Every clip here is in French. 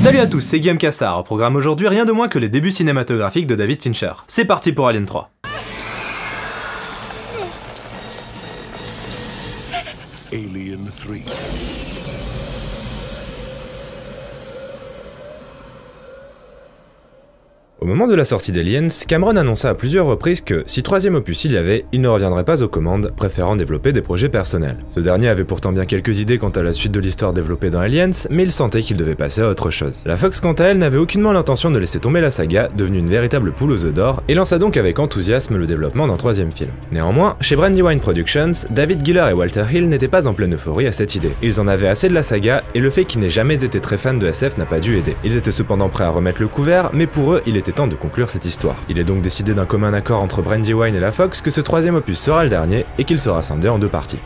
Salut à tous, c'est Guillaume Cassard. Au programme aujourd'hui, rien de moins que les débuts cinématographiques de David Fincher. C'est parti pour Alien 3. Alien 3. Au moment de la sortie d'Aliens, Cameron annonça à plusieurs reprises que, si troisième opus il y avait, il ne reviendrait pas aux commandes, préférant développer des projets personnels. Ce dernier avait pourtant bien quelques idées quant à la suite de l'histoire développée dans Aliens, mais il sentait qu'il devait passer à autre chose. La Fox quant à elle n'avait aucunement l'intention de laisser tomber la saga, devenue une véritable poule aux œufs d'or, et lança donc avec enthousiasme le développement d'un troisième film. Néanmoins, chez Brandywine Productions, David Giler et Walter Hill n'étaient pas en pleine euphorie à cette idée. Ils en avaient assez de la saga, et le fait qu'ils n'aient jamais été très fans de SF n'a pas dû aider. Ils étaient cependant prêts à remettre le couvert, mais pour eux, il était temps de conclure cette histoire. Il est donc décidé d'un commun accord entre Brandywine et la Fox que ce troisième opus sera le dernier et qu'il sera scindé en deux parties.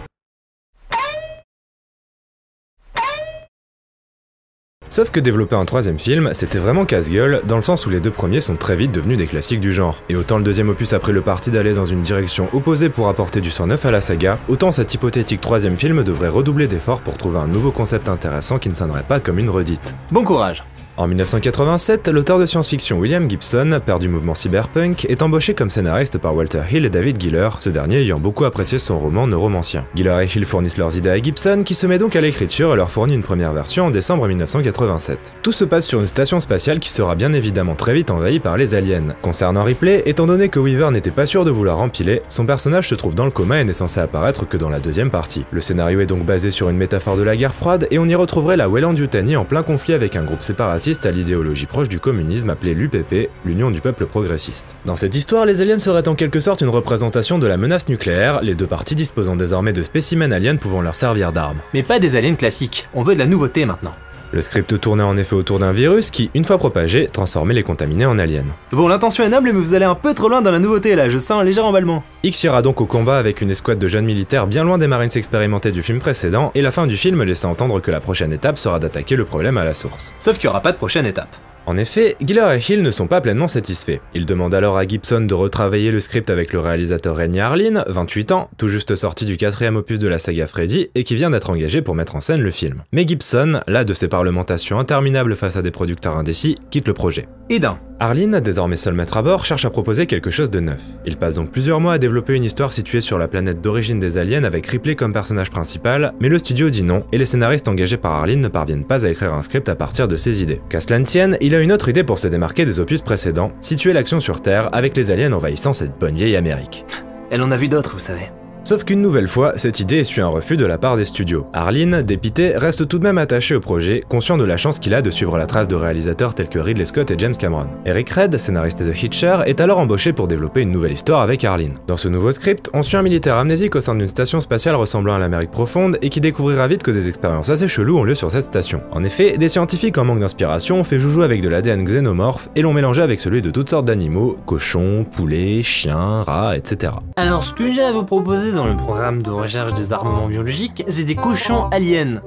Sauf que développer un troisième film, c'était vraiment casse-gueule, dans le sens où les deux premiers sont très vite devenus des classiques du genre. Et autant le deuxième opus a pris le parti d'aller dans une direction opposée pour apporter du sang neuf à la saga, autant cet hypothétique troisième film devrait redoubler d'efforts pour trouver un nouveau concept intéressant qui ne sonnerait pas comme une redite. Bon courage! En 1987, l'auteur de science-fiction William Gibson, père du mouvement cyberpunk, est embauché comme scénariste par Walter Hill et David Giler, ce dernier ayant beaucoup apprécié son roman Neuromancien. Giler et Hill fournissent leurs idées à Gibson, qui se met donc à l'écriture et leur fournit une première version en décembre 1987. Tout se passe sur une station spatiale qui sera bien évidemment très vite envahie par les aliens. Concernant Ripley, étant donné que Weaver n'était pas sûr de vouloir empiler, son personnage se trouve dans le coma et n'est censé apparaître que dans la deuxième partie. Le scénario est donc basé sur une métaphore de la guerre froide et on y retrouverait la Weyland-Yutani en plein conflit avec un groupe séparatiste à l'idéologie proche du communisme appelé l'UPP, l'Union du Peuple Progressiste. Dans cette histoire, les aliens seraient en quelque sorte une représentation de la menace nucléaire, les deux parties disposant désormais de spécimens aliens pouvant leur servir d'armes. Mais pas des aliens classiques, on veut de la nouveauté maintenant. Le script tournait en effet autour d'un virus qui, une fois propagé, transformait les contaminés en aliens. Bon, l'intention est noble, mais vous allez un peu trop loin dans la nouveauté là, je sens un léger emballement. X ira donc au combat avec une escouade de jeunes militaires bien loin des Marines expérimentés du film précédent, et la fin du film laissa entendre que la prochaine étape sera d'attaquer le problème à la source. Sauf qu'il n'y aura pas de prochaine étape. En effet, Giler et Hill ne sont pas pleinement satisfaits. Ils demandent alors à Gibson de retravailler le script avec le réalisateur Renny Harlin, 28 ans, tout juste sorti du quatrième opus de la saga Freddy et qui vient d'être engagé pour mettre en scène le film. Mais Gibson, las de ses parlementations interminables face à des producteurs indécis, quitte le projet. Et d'un. Harlin, désormais seul maître à bord, cherche à proposer quelque chose de neuf. Il passe donc plusieurs mois à développer une histoire située sur la planète d'origine des aliens avec Ripley comme personnage principal, mais le studio dit non et les scénaristes engagés par Harlin ne parviennent pas à écrire un script à partir de ses idées. Qu'à cela ne tienne, il a une autre idée pour se démarquer des opus précédents, situer l'action sur Terre avec les aliens envahissant cette bonne vieille Amérique. Elle en a vu d'autres, vous savez. Sauf qu'une nouvelle fois, cette idée essuie un refus de la part des studios. Harlin, dépité, reste tout de même attaché au projet, conscient de la chance qu'il a de suivre la trace de réalisateurs tels que Ridley Scott et James Cameron. Eric Red, scénariste de Hitcher, est alors embauché pour développer une nouvelle histoire avec Harlin. Dans ce nouveau script, on suit un militaire amnésique au sein d'une station spatiale ressemblant à l'Amérique profonde et qui découvrira vite que des expériences assez cheloues ont lieu sur cette station. En effet, des scientifiques en manque d'inspiration ont fait joujou avec de l'ADN xénomorphe et l'ont mélangé avec celui de toutes sortes d'animaux, cochons, poulets, chiens, rats, etc. Alors, ce que j'ai à vous proposer dans le programme de recherche des armements biologiques, c'est des cochons aliens.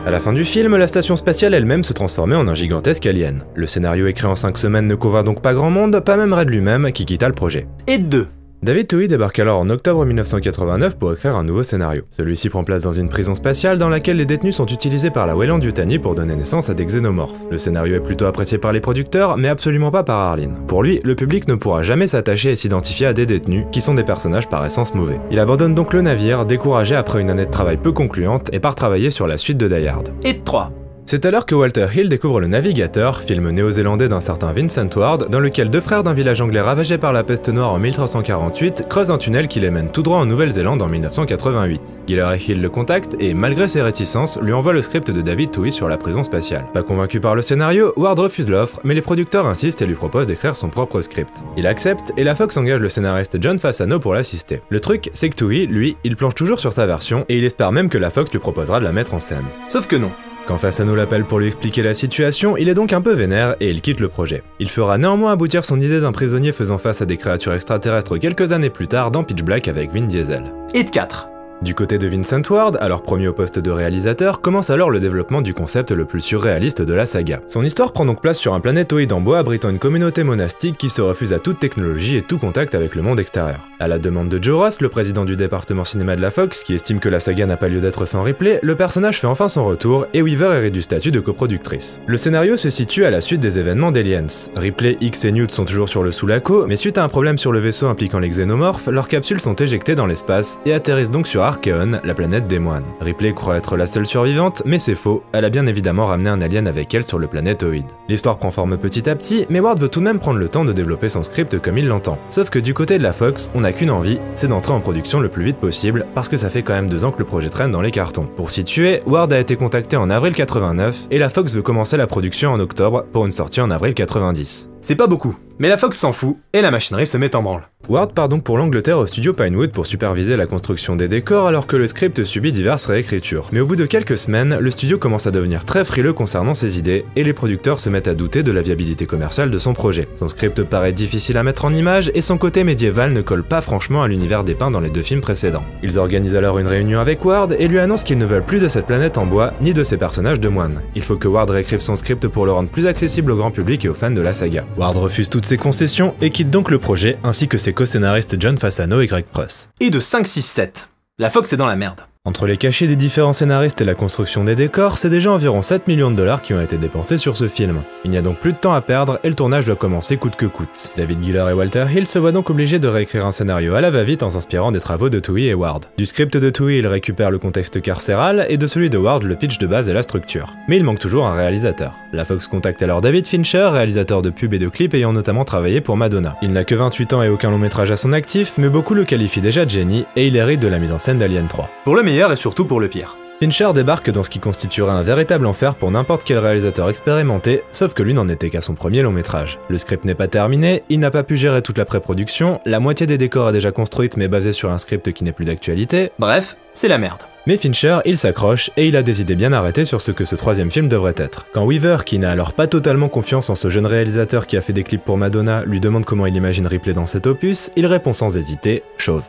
À la fin du film, la station spatiale elle-même se transformait en un gigantesque alien. Le scénario écrit en 5 semaines ne convainc donc pas grand monde, pas même Red lui-même, qui quitta le projet. Et deux. David Twohy débarque alors en octobre 1989 pour écrire un nouveau scénario. Celui-ci prend place dans une prison spatiale dans laquelle les détenus sont utilisés par la Weyland-Yutani pour donner naissance à des xénomorphes. Le scénario est plutôt apprécié par les producteurs, mais absolument pas par Harlin. Pour lui, le public ne pourra jamais s'attacher et s'identifier à des détenus, qui sont des personnages par essence mauvais. Il abandonne donc le navire, découragé après une année de travail peu concluante, et part travailler sur la suite de Die Hard. Et trois. C'est alors que Walter Hill découvre Le Navigateur, film néo-zélandais d'un certain Vincent Ward, dans lequel deux frères d'un village anglais ravagé par la peste noire en 1348 creusent un tunnel qui les mène tout droit en Nouvelle-Zélande en 1988. Giler et Hill le contactent et, malgré ses réticences, lui envoient le script de David Twohy sur la prison spatiale. Pas convaincu par le scénario, Ward refuse l'offre, mais les producteurs insistent et lui proposent d'écrire son propre script. Il accepte et la Fox engage le scénariste John Fasano pour l'assister. Le truc, c'est que Twohy, lui, il planche toujours sur sa version et il espère même que la Fox lui proposera de la mettre en scène. Sauf que non. Quand Fasano l'appelle pour lui expliquer la situation, il est donc un peu vénère et il quitte le projet. Il fera néanmoins aboutir son idée d'un prisonnier faisant face à des créatures extraterrestres quelques années plus tard dans Pitch Black avec Vin Diesel. Et de 4. Du côté de Vincent Ward, alors promu au poste de réalisateur, commence alors le développement du concept le plus surréaliste de la saga. Son histoire prend donc place sur un planétoïde en bois abritant une communauté monastique qui se refuse à toute technologie et tout contact avec le monde extérieur. À la demande de Joe Ross, le président du département cinéma de la Fox, qui estime que la saga n'a pas lieu d'être sans Ripley, le personnage fait enfin son retour et Weaver hérite du statut de coproductrice. Le scénario se situe à la suite des événements d'Aliens. Ripley, X et Newt sont toujours sur le Sulaco, mais suite à un problème sur le vaisseau impliquant les xénomorphes, leurs capsules sont éjectées dans l'espace et atterrissent donc sur Archeon, la planète des moines. Ripley croit être la seule survivante, mais c'est faux, elle a bien évidemment ramené un alien avec elle sur le planétoïde. L'histoire prend forme petit à petit, mais Ward veut tout de même prendre le temps de développer son script comme il l'entend. Sauf que du côté de la Fox, on n'a qu'une envie, c'est d'entrer en production le plus vite possible, parce que ça fait quand même 2 ans que le projet traîne dans les cartons. Pour situer, Ward a été contacté en avril 89, et la Fox veut commencer la production en octobre, pour une sortie en avril 90. C'est pas beaucoup, mais la Fox s'en fout, et la machinerie se met en branle. Ward part donc pour l'Angleterre au studio Pinewood pour superviser la construction des décors alors que le script subit diverses réécritures. Mais au bout de quelques semaines, le studio commence à devenir très frileux concernant ses idées et les producteurs se mettent à douter de la viabilité commerciale de son projet. Son script paraît difficile à mettre en image et son côté médiéval ne colle pas franchement à l'univers dépeint dans les 2 films précédents. Ils organisent alors une réunion avec Ward et lui annoncent qu'ils ne veulent plus de cette planète en bois ni de ses personnages de moines. Il faut que Ward réécrive son script pour le rendre plus accessible au grand public et aux fans de la saga. Ward refuse toutes ses concessions et quitte donc le projet ainsi que ses co-scénaristes John Fasano et Greg Prus. Et de 5, 6, 7. La Fox est dans la merde. Entre les cachets des différents scénaristes et la construction des décors, c'est déjà environ 7 millions de dollars qui ont été dépensés sur ce film. Il n'y a donc plus de temps à perdre et le tournage doit commencer coûte que coûte. David Giller et Walter Hill se voient donc obligés de réécrire un scénario à la va-vite en s'inspirant des travaux de Toohey et Ward. Du script de Toohey, ils récupèrent le contexte carcéral et de celui de Ward le pitch de base et la structure. Mais il manque toujours un réalisateur. La Fox contacte alors David Fincher, réalisateur de pubs et de clips ayant notamment travaillé pour Madonna. Il n'a que 28 ans et aucun long métrage à son actif, mais beaucoup le qualifient déjà de génie et il hérite de la mise en scène d'Alien 3. Pour le meilleur et surtout pour le pire. Fincher débarque dans ce qui constituera un véritable enfer pour n'importe quel réalisateur expérimenté, sauf que lui n'en était qu'à son premier long métrage. Le script n'est pas terminé, il n'a pas pu gérer toute la pré-production, la moitié des décors est déjà construite mais basée sur un script qui n'est plus d'actualité. Bref, c'est la merde. Mais Fincher, il s'accroche et il a des idées bien arrêtées sur ce que ce 3e film devrait être. Quand Weaver, qui n'a alors pas totalement confiance en ce jeune réalisateur qui a fait des clips pour Madonna, lui demande comment il imagine Ripley dans cet opus, il répond sans hésiter, chauve.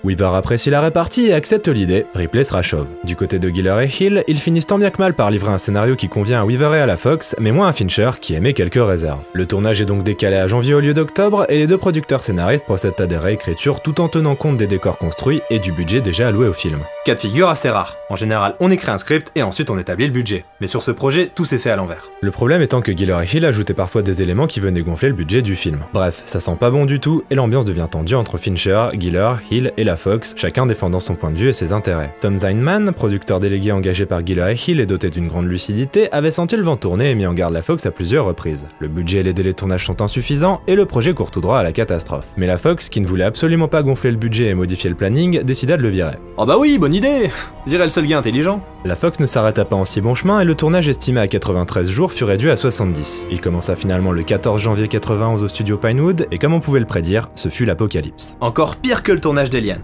Weaver apprécie la répartie et accepte l'idée, Ripley sera chauve. Du côté de Giller et Hill, ils finissent tant bien que mal par livrer un scénario qui convient à Weaver et à la Fox, mais moins à Fincher qui émet quelques réserves. Le tournage est donc décalé à janvier au lieu d'octobre et les 2 producteurs scénaristes procèdent à des réécritures tout en tenant compte des décors construits et du budget déjà alloué au film. Cas de figure assez rare. En général, on écrit un script et ensuite on établit le budget. Mais sur ce projet, tout s'est fait à l'envers. Le problème étant que Giller et Hill ajoutaient parfois des éléments qui venaient gonfler le budget du film. Bref, ça sent pas bon du tout et l'ambiance devient tendue entre Fincher, Giller, Hill et la Fox, chacun défendant son point de vue et ses intérêts. Tom Zeinman, producteur délégué engagé par Giller et Hill et doté d'une grande lucidité, avait senti le vent tourner et mis en garde la Fox à plusieurs reprises. Le budget et les délais de tournage sont insuffisants et le projet court tout droit à la catastrophe. Mais la Fox, qui ne voulait absolument pas gonfler le budget et modifier le planning, décida de le virer. Oh bah oui, bonne idée! Virer le seul gars intelligent. La Fox ne s'arrêta pas en si bon chemin et le tournage estimé à 93 jours fut réduit à 70. Il commença finalement le 14 janvier 91 au studio Pinewood et comme on pouvait le prédire, ce fut l'apocalypse. Encore pire que le tournage d'Aliens.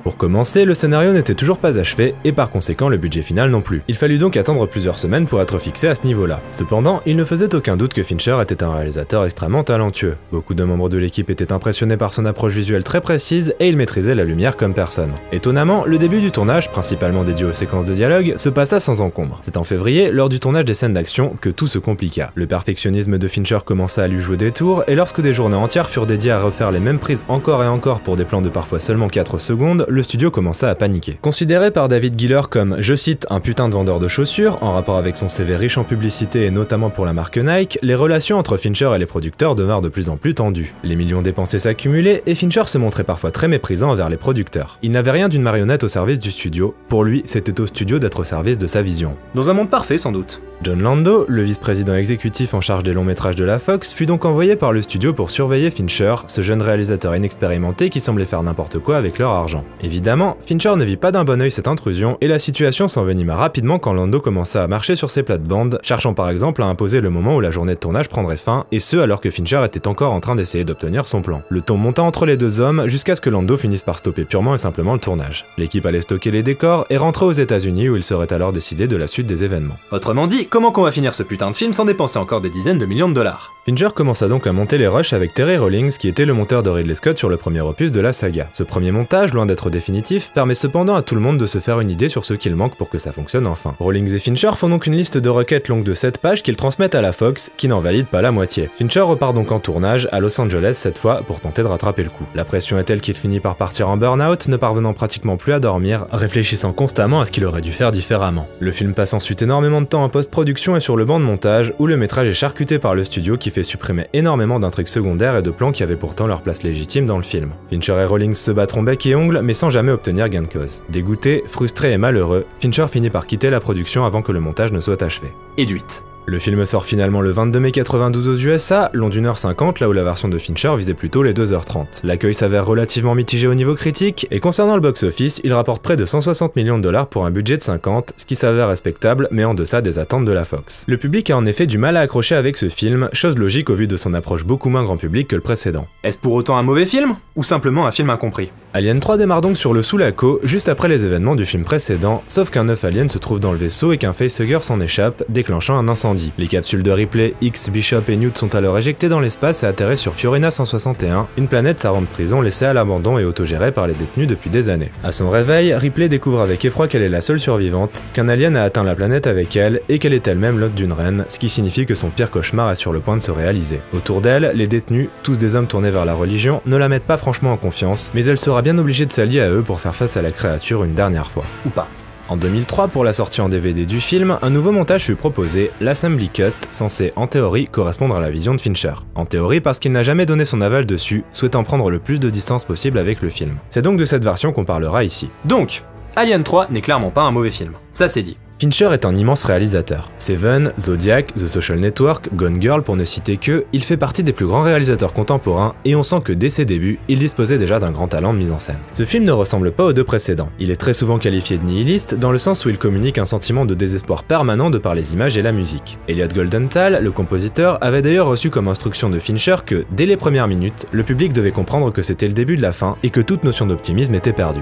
Pour commencer, le scénario n'était toujours pas achevé et par conséquent le budget final non plus. Il fallut donc attendre plusieurs semaines pour être fixé à ce niveau-là. Cependant, il ne faisait aucun doute que Fincher était un réalisateur extrêmement talentueux. Beaucoup de membres de l'équipe étaient impressionnés par son approche visuelle très précise et il maîtrisait la lumière comme personne. Étonnamment, le début du tournage, principalement dédié aux séquences de dialogue, se passa sans encombre. C'est en février, lors du tournage des scènes d'action, que tout se compliqua. Le perfectionnisme de Fincher commença à lui jouer des tours et lorsque des journées entières furent dédiées à refaire les mêmes prises encore et encore pour des plans de parfois seulement 4 secondes, le studio commença à paniquer. Considéré par David Giller comme, je cite, un putain de vendeur de chaussures, en rapport avec son CV riche en publicité et notamment pour la marque Nike, les relations entre Fincher et les producteurs devinrent de plus en plus tendues. Les millions dépensés s'accumulaient et Fincher se montrait parfois très méprisant envers les producteurs. Il n'avait rien d'une marionnette au service du studio, pour lui c'était au studio d'être au service de sa vision. Dans un monde parfait sans doute. John Lando, le vice-président exécutif en charge des longs métrages de la Fox, fut donc envoyé par le studio pour surveiller Fincher, ce jeune réalisateur inexpérimenté qui semblait faire n'importe quoi avec leur argent. Évidemment, Fincher ne vit pas d'un bon œil cette intrusion et la situation s'envenima rapidement quand Lando commença à marcher sur ses plates-bandes, cherchant par exemple à imposer le moment où la journée de tournage prendrait fin, et ce alors que Fincher était encore en train d'essayer d'obtenir son plan. Le ton monta entre les deux hommes jusqu'à ce que Lando finisse par stopper purement et simplement le tournage. L'équipe allait stocker les décors et rentrer aux États-Unis où il serait alors décidé de la suite des événements. Autrement dit, comment qu'on va finir ce putain de film sans dépenser encore des dizaines de millions de dollars? Fincher commença donc à monter les rushs avec Terry Rawlings qui était le monteur de Ridley Scott sur le premier opus de la saga. Ce premier montage, loin d'être définitif, permet cependant à tout le monde de se faire une idée sur ce qu'il manque pour que ça fonctionne enfin. Rawlings et Fincher font donc une liste de requêtes longue de 7 pages qu'ils transmettent à la Fox, qui n'en valide pas la moitié. Fincher repart donc en tournage, à Los Angeles cette fois, pour tenter de rattraper le coup. La pression est telle qu'il finit par partir en burn-out, ne parvenant pratiquement plus à dormir, réfléchissant constamment à ce qu'il aurait dû faire différemment. Le film passe ensuite énormément de temps en post-production et sur le banc de montage, où le métrage est charcuté par le studio qui fait supprimer énormément d'intrigues secondaires et de plans qui avaient pourtant leur place légitime dans le film. Fincher et Rawlings se battront bec et ongles, mais sans jamais obtenir gain de cause. Dégoûté, frustré et malheureux, Fincher finit par quitter la production avant que le montage ne soit achevé. Éduite. Le film sort finalement le 22 mai 92 aux USA, long d'1h50, là où la version de Fincher visait plutôt les 2h30. L'accueil s'avère relativement mitigé au niveau critique, et concernant le box-office, il rapporte près de 160 millions de dollars pour un budget de 50, ce qui s'avère respectable, mais en deçà des attentes de la Fox. Le public a en effet du mal à accrocher avec ce film, chose logique au vu de son approche beaucoup moins grand public que le précédent. Est-ce pour autant un mauvais film, ou simplement un film incompris? Alien 3 démarre donc sur le Sulaco, juste après les événements du film précédent, sauf qu'un œuf alien se trouve dans le vaisseau et qu'un facehugger s'en échappe, déclenchant un incendie. Les capsules de Ripley, X, Bishop et Newt sont alors éjectées dans l'espace et atterrissent sur Fiorina 161, une planète servant de prison laissée à l'abandon et autogérée par les détenus depuis des années. À son réveil, Ripley découvre avec effroi qu'elle est la seule survivante, qu'un alien a atteint la planète avec elle et qu'elle est elle-même l'hôte d'une reine, ce qui signifie que son pire cauchemar est sur le point de se réaliser. Autour d'elle, les détenus, tous des hommes tournés vers la religion, ne la mettent pas franchement en confiance, mais elle sera bien obligée de s'allier à eux pour faire face à la créature une dernière fois. Ou pas. En 2003, pour la sortie en DVD du film, un nouveau montage fut proposé, l'Assembly Cut, censé en théorie correspondre à la vision de Fincher. En théorie parce qu'il n'a jamais donné son aval dessus, souhaitant prendre le plus de distance possible avec le film. C'est donc de cette version qu'on parlera ici. Donc, Alien 3 n'est clairement pas un mauvais film, ça c'est dit. Fincher est un immense réalisateur. Seven, Zodiac, The Social Network, Gone Girl pour ne citer que, il fait partie des plus grands réalisateurs contemporains et on sent que dès ses débuts, il disposait déjà d'un grand talent de mise en scène. Ce film ne ressemble pas aux deux précédents. Il est très souvent qualifié de nihiliste dans le sens où il communique un sentiment de désespoir permanent de par les images et la musique. Elliot Goldenthal, le compositeur, avait d'ailleurs reçu comme instruction de Fincher que, dès les premières minutes, le public devait comprendre que c'était le début de la fin et que toute notion d'optimisme était perdue.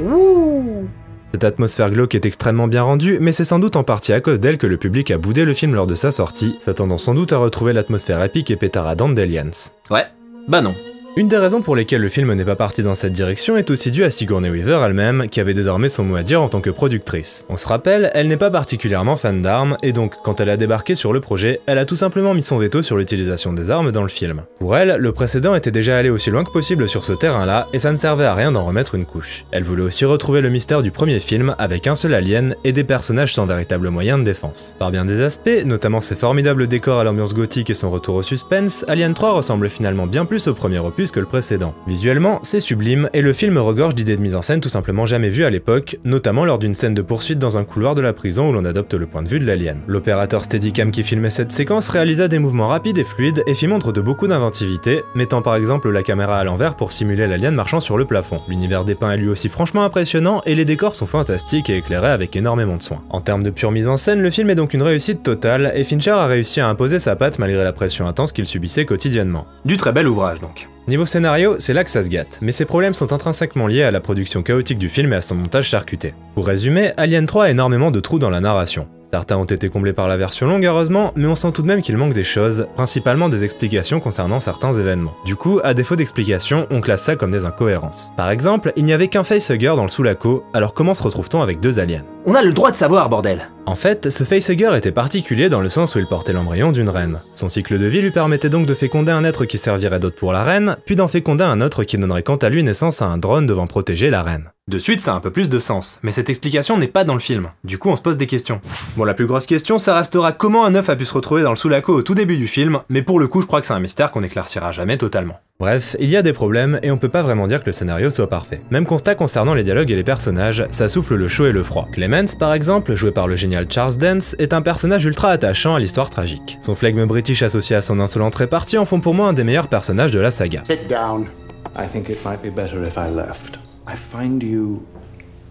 Ouh. Cette atmosphère glauque est extrêmement bien rendue, mais c'est sans doute en partie à cause d'elle que le public a boudé le film lors de sa sortie, s'attendant sans doute à retrouver l'atmosphère épique et pétaradante d'Aliens. Ouais, bah non. Une des raisons pour lesquelles le film n'est pas parti dans cette direction est aussi due à Sigourney Weaver elle-même, qui avait désormais son mot à dire en tant que productrice. On se rappelle, elle n'est pas particulièrement fan d'armes, et donc quand elle a débarqué sur le projet, elle a tout simplement mis son veto sur l'utilisation des armes dans le film. Pour elle, le précédent était déjà allé aussi loin que possible sur ce terrain-là, et ça ne servait à rien d'en remettre une couche. Elle voulait aussi retrouver le mystère du premier film, avec un seul alien et des personnages sans véritable moyen de défense. Par bien des aspects, notamment ses formidables décors à l'ambiance gothique et son retour au suspense, Alien 3 ressemble finalement bien plus au premier opus que le précédent. Visuellement, c'est sublime, et le film regorge d'idées de mise en scène tout simplement jamais vues à l'époque, notamment lors d'une scène de poursuite dans un couloir de la prison où l'on adopte le point de vue de l'alien. L'opérateur Steadicam qui filmait cette séquence réalisa des mouvements rapides et fluides et fit montre de beaucoup d'inventivité, mettant par exemple la caméra à l'envers pour simuler l'alien marchant sur le plafond. L'univers dépeint est lui aussi franchement impressionnant, et les décors sont fantastiques et éclairés avec énormément de soin. En termes de pure mise en scène, le film est donc une réussite totale, et Fincher a réussi à imposer sa patte malgré la pression intense qu'il subissait quotidiennement. Du très bel ouvrage donc. Niveau scénario, c'est là que ça se gâte, mais ces problèmes sont intrinsèquement liés à la production chaotique du film et à son montage charcuté. Pour résumer, Alien 3 a énormément de trous dans la narration. Certains ont été comblés par la version longue heureusement, mais on sent tout de même qu'il manque des choses, principalement des explications concernant certains événements. Du coup, à défaut d'explications, on classe ça comme des incohérences. Par exemple, il n'y avait qu'un facehugger dans le Sulaco, alors comment se retrouve-t-on avec deux aliens? On a le droit de savoir, bordel! En fait, ce facehugger était particulier dans le sens où il portait l'embryon d'une reine. Son cycle de vie lui permettait donc de féconder un être qui servirait d'hôte pour la reine, puis d'en féconder un autre qui donnerait quant à lui naissance à un drone devant protéger la reine. De suite, ça a un peu plus de sens, mais cette explication n'est pas dans le film. Du coup, on se pose des questions. Bon, la plus grosse question, ça restera comment un œuf a pu se retrouver dans le Sulaco au tout début du film, mais pour le coup, je crois que c'est un mystère qu'on éclaircira jamais totalement. Bref, il y a des problèmes et on peut pas vraiment dire que le scénario soit parfait. Même constat concernant les dialogues et les personnages, ça souffle le chaud et le froid. Clemens, par exemple, joué par le génial Charles Dance, est un personnage ultra attachant à l'histoire tragique. Son flegme british associé à son insolente répartie en font pour moi un des meilleurs personnages de la saga. Sit down. I think it might be better if I left. I find you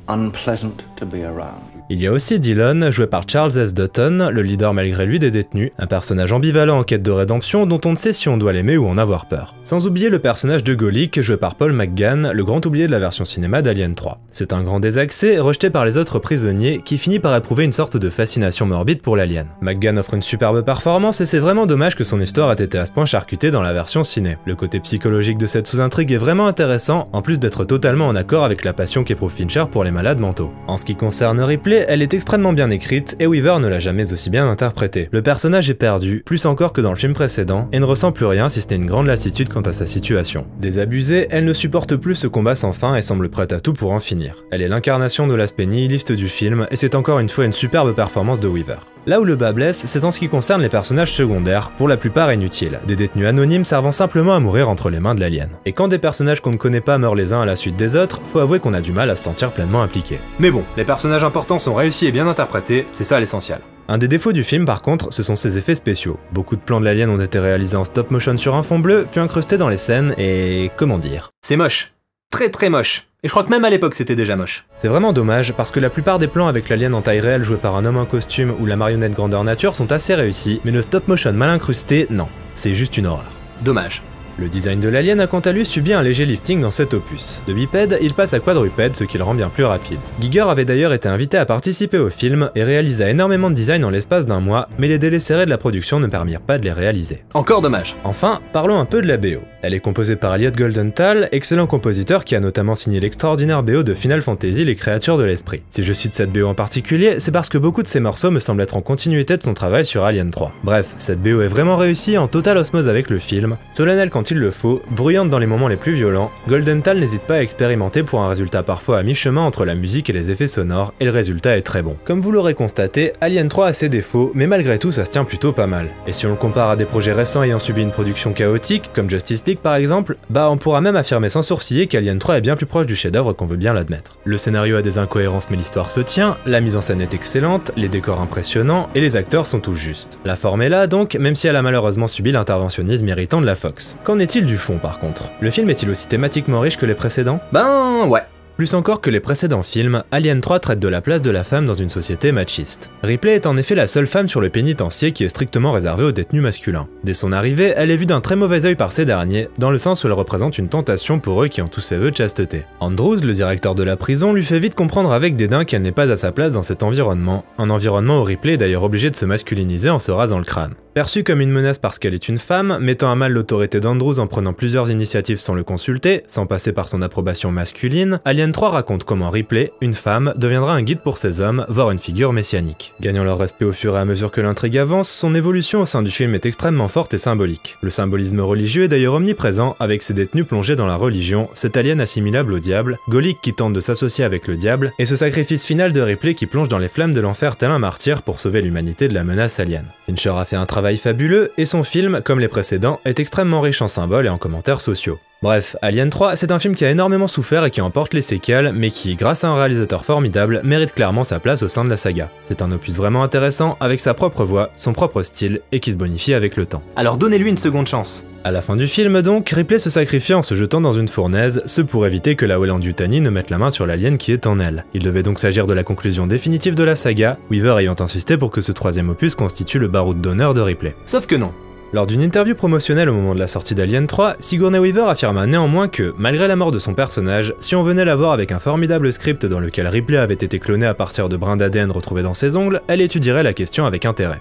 unpleasant to be around. Il y a aussi Dylan, joué par Charles S. Dutton, le leader malgré lui des détenus, un personnage ambivalent en quête de rédemption dont on ne sait si on doit l'aimer ou en avoir peur. Sans oublier le personnage de Golic, joué par Paul McGann, le grand oublié de la version cinéma d'Alien 3. C'est un grand désaxé, rejeté par les autres prisonniers, qui finit par éprouver une sorte de fascination morbide pour l'alien. McGann offre une superbe performance et c'est vraiment dommage que son histoire ait été à ce point charcutée dans la version ciné. Le côté psychologique de cette sous-intrigue est vraiment intéressant, en plus d'être totalement en accord avec la passion qu'éprouve Fincher pour les malades mentaux. En ce qui concerne Ripley, elle est extrêmement bien écrite et Weaver ne l'a jamais aussi bien interprétée. Le personnage est perdu, plus encore que dans le film précédent, et ne ressent plus rien si ce n'est une grande lassitude quant à sa situation. Désabusée, elle ne supporte plus ce combat sans fin et semble prête à tout pour en finir. Elle est l'incarnation de l'aspect nihiliste du film et c'est encore une fois une superbe performance de Weaver. Là où le bas blesse, c'est en ce qui concerne les personnages secondaires, pour la plupart inutiles, des détenus anonymes servant simplement à mourir entre les mains de l'alien. Et quand des personnages qu'on ne connaît pas meurent les uns à la suite des autres, faut avouer qu'on a du mal à se sentir pleinement impliqué. Mais bon, les personnages importants sont réussis et bien interprétés, c'est ça l'essentiel. Un des défauts du film par contre, ce sont ses effets spéciaux. Beaucoup de plans de l'alien ont été réalisés en stop motion sur un fond bleu, puis incrustés dans les scènes, et... comment dire? C'est moche. Très moche. Et je crois que même à l'époque c'était déjà moche. C'est vraiment dommage parce que la plupart des plans avec l'alien en taille réelle joué par un homme en costume ou la marionnette grandeur nature sont assez réussis, mais le stop motion mal incrusté, non. C'est juste une horreur. Dommage. Le design de l'alien a quant à lui subi un léger lifting dans cet opus. De bipède, il passe à quadrupède, ce qui le rend bien plus rapide. Giger avait d'ailleurs été invité à participer au film et réalisa énormément de designs en l'espace d'un mois, mais les délais serrés de la production ne permirent pas de les réaliser. Encore dommage. Enfin, parlons un peu de la BO. Elle est composée par Elliot Goldenthal, excellent compositeur qui a notamment signé l'extraordinaire BO de Final Fantasy Les Créatures de l'Esprit. Si je cite cette BO en particulier, c'est parce que beaucoup de ses morceaux me semblent être en continuité de son travail sur Alien 3. Bref, cette BO est vraiment réussie en totale osmose avec le film, solennelle quand il le faut, bruyante dans les moments les plus violents, Goldenthal n'hésite pas à expérimenter pour un résultat parfois à mi-chemin entre la musique et les effets sonores, et le résultat est très bon. Comme vous l'aurez constaté, Alien 3 a ses défauts, mais malgré tout ça se tient plutôt pas mal. Et si on le compare à des projets récents ayant subi une production chaotique, comme Justice League par exemple, bah on pourra même affirmer sans sourciller qu'Alien 3 est bien plus proche du chef-d'œuvre qu'on veut bien l'admettre. Le scénario a des incohérences mais l'histoire se tient, la mise en scène est excellente, les décors impressionnants, et les acteurs sont tous justes. La forme est là donc, même si elle a malheureusement subi l'interventionnisme irritant de la Fox. Qu'en est-il du fond par contre? Le film est-il aussi thématiquement riche que les précédents? Ben ouais. Plus encore que les précédents films, Alien 3 traite de la place de la femme dans une société machiste. Ripley est en effet la seule femme sur le pénitencier qui est strictement réservée aux détenus masculins. Dès son arrivée, elle est vue d'un très mauvais œil par ces derniers, dans le sens où elle représente une tentation pour eux qui ont tous fait vœu de chasteté. Andrews, le directeur de la prison, lui fait vite comprendre avec dédain qu'elle n'est pas à sa place dans cet environnement, un environnement où Ripley est d'ailleurs obligée de se masculiniser en se rasant le crâne. Perçue comme une menace parce qu'elle est une femme, mettant à mal l'autorité d'Andrews en prenant plusieurs initiatives sans le consulter, sans passer par son approbation masculine, Alien 3 raconte comment Ripley, une femme, deviendra un guide pour ces hommes, voire une figure messianique. Gagnant leur respect au fur et à mesure que l'intrigue avance, son évolution au sein du film est extrêmement forte et symbolique. Le symbolisme religieux est d'ailleurs omniprésent, avec ses détenus plongés dans la religion, cet alien assimilable au diable, Golic qui tente de s'associer avec le diable, et ce sacrifice final de Ripley qui plonge dans les flammes de l'enfer tel un martyr pour sauver l'humanité de la menace alien. Fincher a fait un travail fabuleux, et son film, comme les précédents, est extrêmement riche en symboles et en commentaires sociaux. Bref, Alien 3, c'est un film qui a énormément souffert et qui emporte les séquelles, mais qui, grâce à un réalisateur formidable, mérite clairement sa place au sein de la saga. C'est un opus vraiment intéressant, avec sa propre voix, son propre style, et qui se bonifie avec le temps. Alors donnez-lui une seconde chance. À la fin du film donc, Ripley se sacrifie en se jetant dans une fournaise, ce pour éviter que la Weyland-Yutani ne mette la main sur l'alien qui est en elle. Il devait donc s'agir de la conclusion définitive de la saga, Weaver ayant insisté pour que ce troisième opus constitue le baroud d'honneur de Ripley. Sauf que non. Lors d'une interview promotionnelle au moment de la sortie d'Alien 3, Sigourney Weaver affirma néanmoins que, malgré la mort de son personnage, si on venait la voir avec un formidable script dans lequel Ripley avait été clonée à partir de brins d'ADN retrouvés dans ses ongles, elle étudierait la question avec intérêt.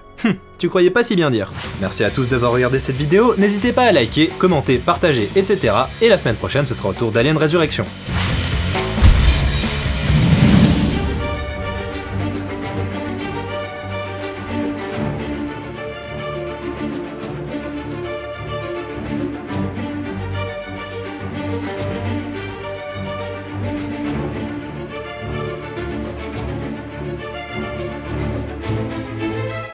Tu croyais pas si bien dire. Merci à tous d'avoir regardé cette vidéo, n'hésitez pas à liker, commenter, partager, etc. Et la semaine prochaine ce sera au tour d'Alien Résurrection.